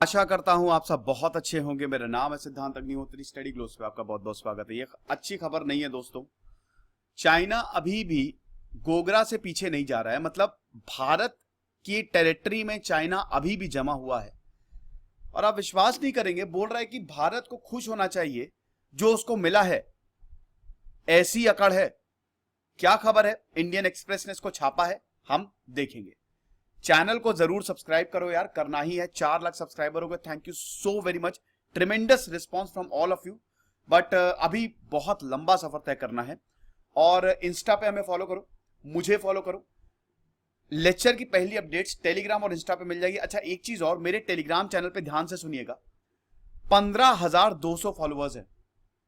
आशा करता हूं आप सब बहुत अच्छे होंगे। मेरा नाम है सिद्धांत अग्निहोत्री। स्टडी ग्लोस पे आपका बहुत बहुत स्वागत है। ये अच्छी खबर नहीं है दोस्तों, चाइना अभी भी गोगरा से पीछे नहीं जा रहा है। मतलब भारत की टेरिटरी में चाइना अभी भी जमा हुआ है और आप विश्वास नहीं करेंगे, बोल रहा है कि भारत को खुश होना चाहिए जो उसको मिला है। ऐसी अकड़ है। क्या खबर है? इंडियन एक्सप्रेस ने इसको छापा है, हम देखेंगे। चैनल को जरूर सब्सक्राइब करो यार, करना ही है। 4 लाख सब्सक्राइबर हो गए। Thank you so very much. Tremendous response from all of you. But अभी बहुत लंबा सफर तय करना है। और इंस्टा पे हमें फॉलो करो, मुझे फॉलो करो। लेक्चर की पहली अपडेट्स टेलीग्राम और इंस्टा पे मिल जाएगी। अच्छा, एक चीज और, मेरे टेलीग्राम चैनल पे ध्यान से सुनिएगा। 15,200 फॉलोअर्स है,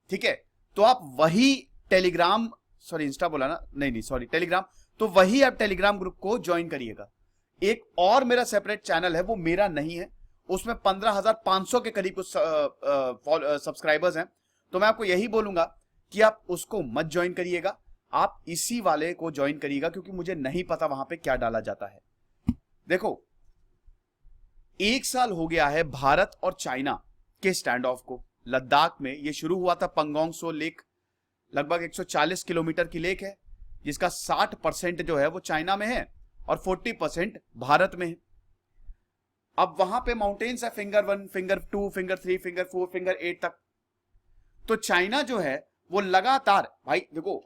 ठीक है? तो आप वही टेलीग्राम, सॉरी इंस्टा बोला ना, नहीं सॉरी टेलीग्राम, तो वही आप टेलीग्राम ग्रुप को ज्वाइन करिएगा। एक और मेरा सेपरेट चैनल है, वो मेरा नहीं है, उसमें 15,500 के करीब कुछ सब्सक्राइबर्स हैं। तो मैं आपको यही बोलूंगा कि आप उसको मत ज्वाइन करिएगा, आप इसी वाले को ज्वाइन करिएगा, क्योंकि मुझे नहीं पता वहां पे क्या डाला जाता है। देखो, 1 साल हो गया है भारत और चाइना के स्टैंड ऑफ को लद्दाख में। ये शुरू हुआ था पंगोंग सो लेक, लगभग 140 किलोमीटर की लेक है, जिसका 60% जो है वो चाइना में है और 40% भारत में है। अब वहां पे माउंटेन्स है, finger 1, finger 2, finger 3, finger 4, finger 8 तक। तो चाइना जो है वो लगातार, भाई देखो,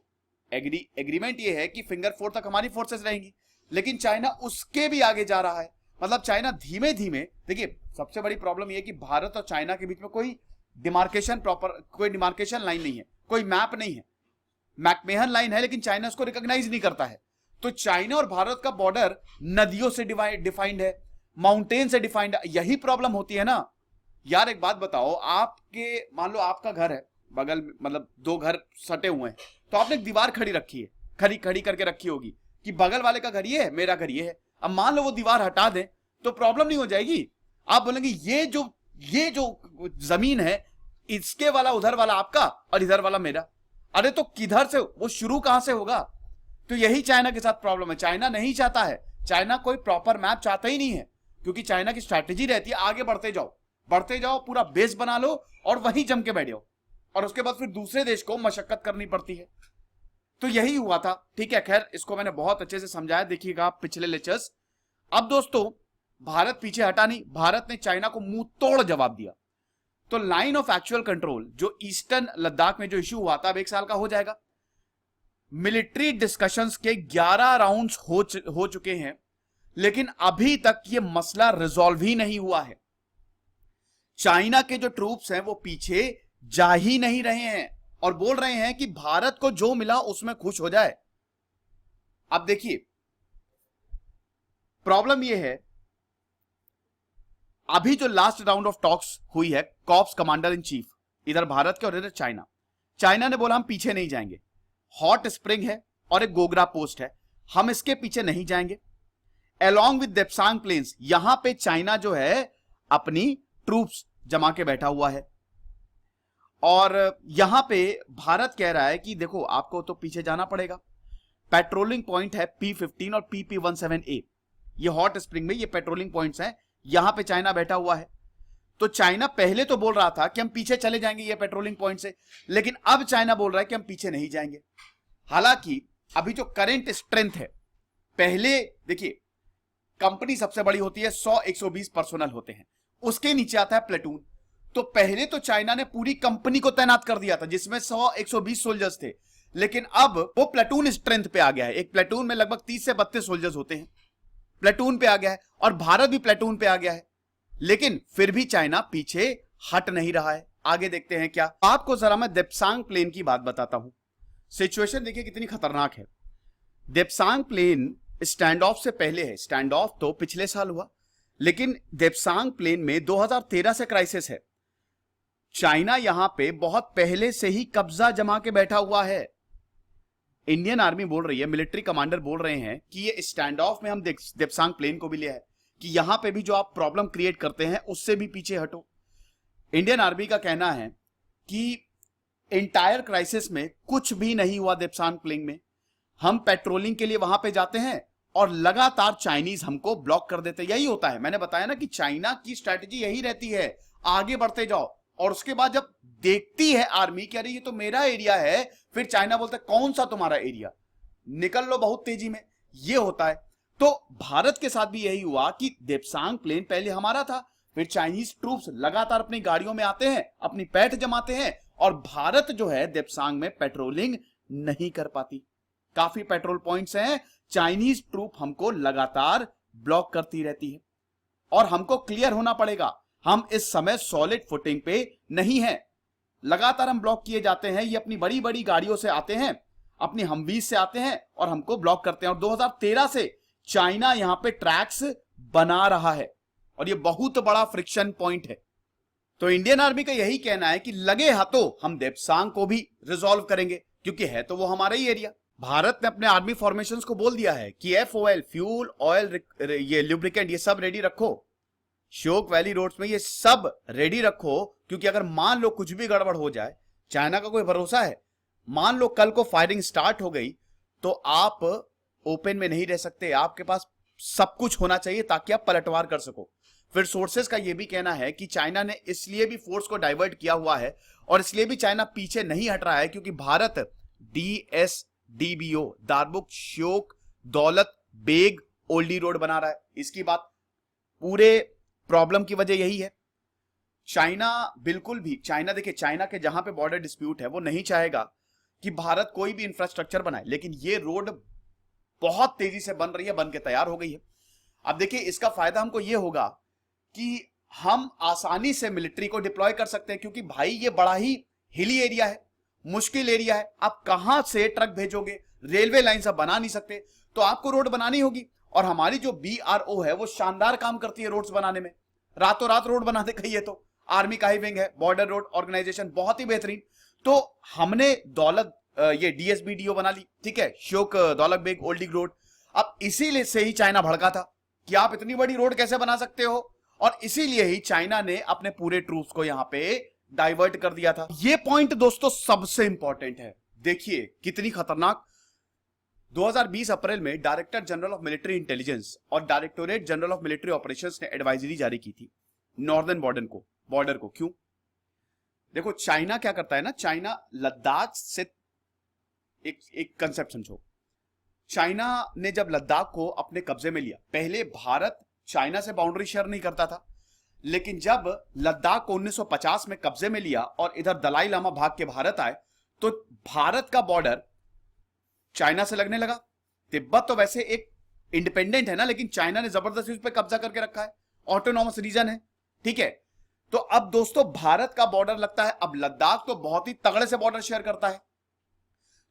एग्रीमेंट ये है कि फिंगर 4 तक हमारी फोर्सेस रहेंगी, लेकिन चाइना उसके भी आगे जा रहा है। मतलब चाइना धीमे धीमे, देखिए सबसे बड़ी प्रॉब्लम यह है कि भारत और चाइना के बीच में कोई डिमार्केशन लाइन नहीं है, कोई मैप नहीं है। मैकमेहन लाइन है, लेकिन चाइना उसको रिकॉग्नाइज नहीं करता है। तो चाइना और भारत का बॉर्डर नदियों से डिफाइंड है, माउंटेन से डिफाइंड है। यही प्रॉब्लम होती है ना यार। एक बात बताओ, आपके मान लो आपका घर है बगल में, मतलब 2 घर सटे हुए हैं, तो आपने एक दीवार खड़ी रखी है, खड़ी करके रखी होगी कि बगल वाले का घर ये है, मेरा घर ये है। अब मान लो वो दीवार हटा दें तो प्रॉब्लम नहीं हो जाएगी? आप बोलेंगे ये जो जमीन है, इसके वाला उधर वाला आपका और इधर वाला मेरा। अरे तो किधर से वो शुरू कहां से होगा? तो यही चाइना के साथ प्रॉब्लम है। चाइना नहीं चाहता है, चाइना कोई प्रॉपर मैप चाहता ही नहीं है, क्योंकि चाइना की स्ट्रैटेजी रहती है आगे बढ़ते जाओ, पूरा बेस बना लो और वहीं जम के बैठ जाओ, और उसके बाद फिर दूसरे देश को मशक्कत करनी पड़ती है। तो यही हुआ था, ठीक है। खैर, इसको मैंने बहुत अच्छे से समझाया, देखिएगा आप पिछले लेक्चर्स। अब दोस्तों, भारत पीछे हटा नहीं, भारत ने चाइना को मुंह तोड़ जवाब दिया। तो लाइन ऑफ एक्चुअल कंट्रोल जो ईस्टर्न लद्दाख में जो इश्यू हुआ था, अब 1 साल का हो जाएगा। मिलिट्री डिस्कशंस के 11 राउंड्स हो चुके हैं, लेकिन अभी तक यह मसला रिजॉल्व ही नहीं हुआ है। चाइना के जो ट्रूप्स हैं वो पीछे जा ही नहीं रहे हैं और बोल रहे हैं कि भारत को जो मिला उसमें खुश हो जाए। अब देखिए, प्रॉब्लम यह है, अभी जो लास्ट राउंड ऑफ टॉक्स हुई है, कॉर्प्स कमांडर इन चीफ, इधर भारत के और इधर चाइना ने बोला हम पीछे नहीं जाएंगे। हॉट स्प्रिंग है और एक गोगरा पोस्ट है, हम इसके पीछे नहीं जाएंगे। अलोंग विद देप्सांग प्लेन्स, यहां पे चाइना जो है अपनी ट्रूप्स जमा के बैठा हुआ है, और यहां पे भारत कह रहा है कि देखो आपको तो पीछे जाना पड़ेगा। पेट्रोलिंग पॉइंट है P15 और PP17A, ये हॉट स्प्रिंग में ये पेट्रोलिंग पॉइंट्स हैं, यहां पे चाइना बैठा हुआ है। तो चाइना पहले तो बोल रहा था कि हम पीछे चले जाएंगे ये पेट्रोलिंग पॉइंट से, लेकिन अब चाइना बोल रहा है कि हम पीछे नहीं जाएंगे। हालांकि अभी जो करंट स्ट्रेंथ है, पहले देखिए कंपनी सबसे बड़ी होती है, 100-120 पर्सनल होते हैं, उसके नीचे आता है प्लेटून। तो पहले तो चाइना ने पूरी कंपनी को तैनात कर दिया था जिसमें 100-120 सोल्जर्स थे, लेकिन अब वो प्लेटून स्ट्रेंथ पे आ गया है। एक प्लेटून में लगभग 30 से 32 सोल्जर्स होते हैं, प्लेटून पे आ गया है, और भारत भी प्लेटून पे आ गया है। लेकिन फिर भी चाइना पीछे हट नहीं रहा है। आगे देखते हैं क्या। आपको जरा मैं देप्सांग प्लेन की बात बताता हूं। सिचुएशन देखिए कितनी खतरनाक है। देप्सांग प्लेन स्टैंड ऑफ से पहले है। स्टैंड ऑफ तो पिछले साल हुआ, लेकिन देप्सांग प्लेन में 2013 से क्राइसिस है। चाइना यहां पे बहुत पहले से ही कब्जा जमा के बैठा हुआ है। इंडियन आर्मी बोल रही है, मिलिट्री कमांडर बोल रहे हैं कि ये स्टैंड ऑफ में हम देप्सांग प्लेन को भी लिया है कि यहां पे भी जो आप प्रॉब्लम क्रिएट करते हैं उससे भी पीछे हटो। इंडियन आर्मी का कहना है कि इंटायर क्राइसिस में कुछ भी नहीं हुआ देप्सांग प्लेन में। हम पेट्रोलिंग के लिए वहां पे जाते हैं और लगातार चाइनीज हमको ब्लॉक कर देते। यही होता है, मैंने बताया ना कि चाइना की स्ट्रैटेजी यही रहती है, आगे बढ़ते जाओ और उसके बाद जब देखती है आर्मी कि अरे ये तो मेरा एरिया है, फिर चाइना बोलता है कौन सा तुम्हारा एरिया, निकल लो बहुत तेजी में। ये होता है। तो भारत के साथ भी यही हुआ कि देप्सांग प्लेन पहले हमारा था, फिर चाइनीज ट्रूप्स लगातार अपनी गाड़ियों में आते हैं, अपनी पैठ जमाते हैं और भारत जो है देप्सांग में पेट्रोलिंग नहीं कर पाती। काफी पेट्रोल पॉइंट्स हैं, चाइनीज ट्रूप हमको लगातार ब्लॉक करती रहती है और हमको क्लियर होना पड़ेगा, हम इस समय सॉलिड फुटिंग पे नहीं है। लगातार हम ब्लॉक किए जाते हैं, ये अपनी बड़ी बड़ी गाड़ियों से आते हैं, अपनी हमवीस से आते हैं और हमको ब्लॉक करते हैं। और 2013 से चाइना यहां पे ट्रैक्स बना रहा है और ये बहुत बड़ा फ्रिक्शन पॉइंट है। तो इंडियन आर्मी का यही कहना है कि लगे हाथों हम देप्सांग को भी रिजॉल्व करेंगे, क्योंकि है तो वो हमारा ही एरिया। भारत ने अपने आर्मी फॉर्मेशंस को बोल दिया है कि FOL, फ्यूल ऑयल, ये लुब्रिकेंट, ये सब रेडी रखो, श्योक वैली रोड्स में ये सब रेडी रखो, क्योंकि अगर मान लो कुछ भी गड़बड़ हो जाए, चाइना का कोई भरोसा है, मान लो कल को फायरिंग स्टार्ट हो गई तो आप ओपन में नहीं रह सकते, आपके पास सब कुछ होना चाहिए ताकि आप पलटवार कर सको। फिर सोर्सेस का यह भी कहना है कि चाइना ने इसलिए भी फोर्स को डाइवर्ट किया हुआ है और इसलिए भी चाइना पीछे नहीं हट रहा है क्योंकि भारत DSDBO, दारबुक श्योक दौलत बेग ओल्डी रोड बना रहा है। इसकी बात पूरे प्रॉब्लम की वजह यही है। चाइना बिल्कुल भी, चाइना देखिए, चाइना के जहां पे बॉर्डर डिस्प्यूट है वो नहीं चाहेगा कि भारत कोई भी इंफ्रास्ट्रक्चर बनाए, लेकिन ये रोड बहुत तेजी से बन रही है, बन के तैयार हो गई है। अब देखिए इसका फायदा हमको ये होगा कि हम आसानी से मिलिट्री को डिप्लॉय कर सकते हैं, क्योंकि भाई ये बड़ा ही हिली एरिया है, मुश्किल एरिया है, आप कहां से ट्रक भेजोगे, रेलवे लाइन सब बना नहीं सकते, तो आपको रोड बनानी होगी। और हमारी जो BRO है वो शानदार काम करती है रोड्स बनाने में, रातों रात रोड बना दे गई है। तो आर्मी का ही विंग है, बॉर्डर रोड ऑर्गेनाइजेशन बहुत ही बेहतरीन। तो हमने दौलत ये DSBDO बना ली, ठीक है, श्योक दौलत बेग ओल्डी रोड। अब इसीलिए से ही चाइना भड़का था कि आप इतनी बड़ी रोड कैसे बना सकते हो, और इसीलिए ही चाइना ने अपने पूरे ट्रूप्स को यहां पे डाइवर्ट कर दिया था। ये पॉइंट दोस्तों सबसे इंपॉर्टेंट है, देखिए कितनी खतरनाक। 2020 अप्रैल में director general of military intelligence और directorate general of military operations ने एडवाइजरी जारी की थी नॉर्दर्न बॉर्डर को। क्यों? देखो चाइना क्या करता है ना, चाइना लद्दाख से एक कंसेप्ट समझो, चाइना ने जब लद्दाख को अपने कब्जे में लिया, पहले भारत चाइना से बाउंड्री शेयर नहीं करता था, लेकिन जब लद्दाख को 1950 में कब्जे में लिया और इधर दलाई लामा भाग के भारत आए, तो भारत का बॉर्डर चाइना से लगने लगा। तिब्बत तो वैसे एक इंडिपेंडेंट है ना, लेकिन चाइना ने जबरदस्ती उस पर कब्जा करके रखा है, ऑटोनॉमस रीजन है, ठीक है। तो अब दोस्तों भारत का बॉर्डर लगता है, अब लद्दाख तो बहुत ही तगड़े से बॉर्डर शेयर करता है।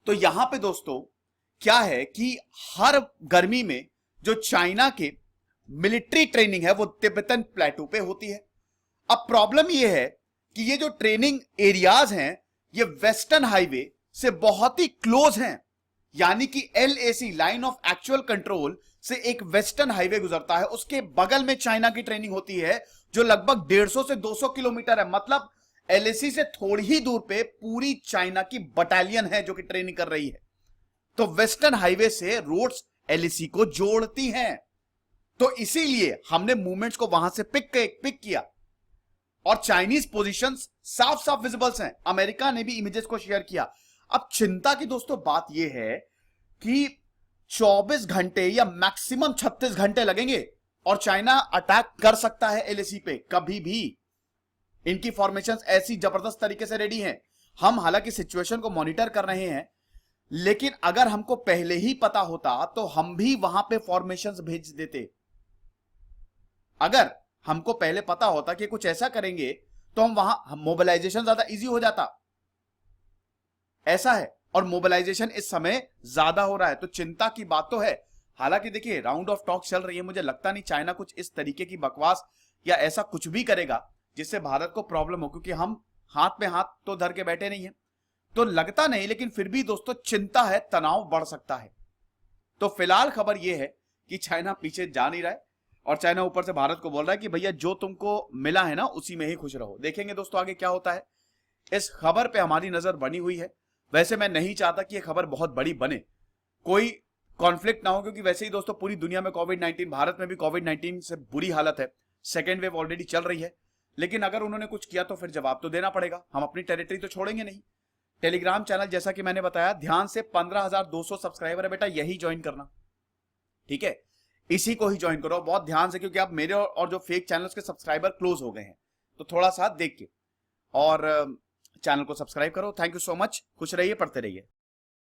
तो यहां पे दोस्तों क्या है कि हर गर्मी में जो चाइना के मिलिट्री ट्रेनिंग है वो तिब्बतन प्लेटू पे होती है। अब प्रॉब्लम ये है कि ये जो ट्रेनिंग एरियाज हैं ये वेस्टर्न हाईवे से बहुत ही क्लोज हैं, यानी कि LAC, line of actual control से एक वेस्टर्न हाईवे गुजरता है, उसके बगल में चाइना की ट्रेनिंग होती है जो लगभग 150 से 200 किलोमीटर है। मतलब LAC से थोड़ी ही दूर पे पूरी चाइना की बटालियन है जो कि ट्रेनिंग कर रही है। तो वेस्टर्न हाईवे से रोड्स LAC को जोड़ती हैं, तो इसीलिए हमने मूवमेंट्स को वहां से पिक किया और चाइनीज पोजीशंस साफ साफ विजिबल्स हैं। अमेरिका ने भी इमेजेस को शेयर किया। अब चिंता की दोस्तों बात यह है कि 24 घंटे या मैक्सिमम 36 घंटे लगेंगे और चाइना अटैक कर सकता है LAC पे कभी भी। इनकी फॉर्मेशंस ऐसी जबरदस्त तरीके से रेडी हैं। हम हालांकि सिचुएशन को मॉनिटर कर रहे हैं, लेकिन अगर हमको पहले ही पता होता तो हम भी वहां पे फॉर्मेशंस भेज देते। अगर हमको पहले पता होता कि कुछ ऐसा करेंगे तो हम मोबिलाइजेशन ज्यादा इजी हो जाता। ऐसा है, और मोबिलाइजेशन इस समय ज्यादा हो रहा है, तो चिंता की बात तो है। हालांकि देखिए राउंड ऑफ टॉक चल रही है, मुझे लगता नहीं चाइना कुछ इस तरीके की बकवास या ऐसा कुछ भी करेगा जिससे भारत को प्रॉब्लम हो, क्योंकि हम हाथ पे हाथ तो धर के बैठे नहीं है, तो लगता नहीं। लेकिन फिर भी दोस्तों चिंता है, तनाव बढ़ सकता है। तो फिलहाल खबर यह है कि चाइना पीछे जा नहीं रहा है और चाइना ऊपर से भारत को बोल रहा है कि भैया जो तुमको मिला है ना उसी में ही खुश रहो। देखेंगे दोस्तों आगे क्या होता है। इस खबर पे हमारी नजर बनी हुई है। वैसे मैं नहीं चाहता कि यह खबर बहुत बड़ी बने, कोई कॉन्फ्लिक्ट ना हो, क्योंकि वैसे ही दोस्तों पूरी दुनिया में कोविड-19, भारत में भी कोविड-19 से बुरी हालत है, सेकेंड वेव ऑलरेडी चल रही है। लेकिन अगर उन्होंने कुछ किया तो फिर जवाब तो देना पड़ेगा, हम अपनी टेरिटरी तो छोड़ेंगे नहीं। टेलीग्राम चैनल जैसा कि मैंने बताया, ध्यान से 15,200 सब्सक्राइबर है बेटा, यही ज्वाइन करना, ठीक है, इसी को ही ज्वाइन करो बहुत ध्यान से, क्योंकि आप मेरे और जो फेक चैनल्स के सब्सक्राइबर क्लोज हो गए हैं, तो थोड़ा सा देख के और चैनल को सब्सक्राइब करो। थैंक यू सो मच, खुश रहिए, पढ़ते रहिए।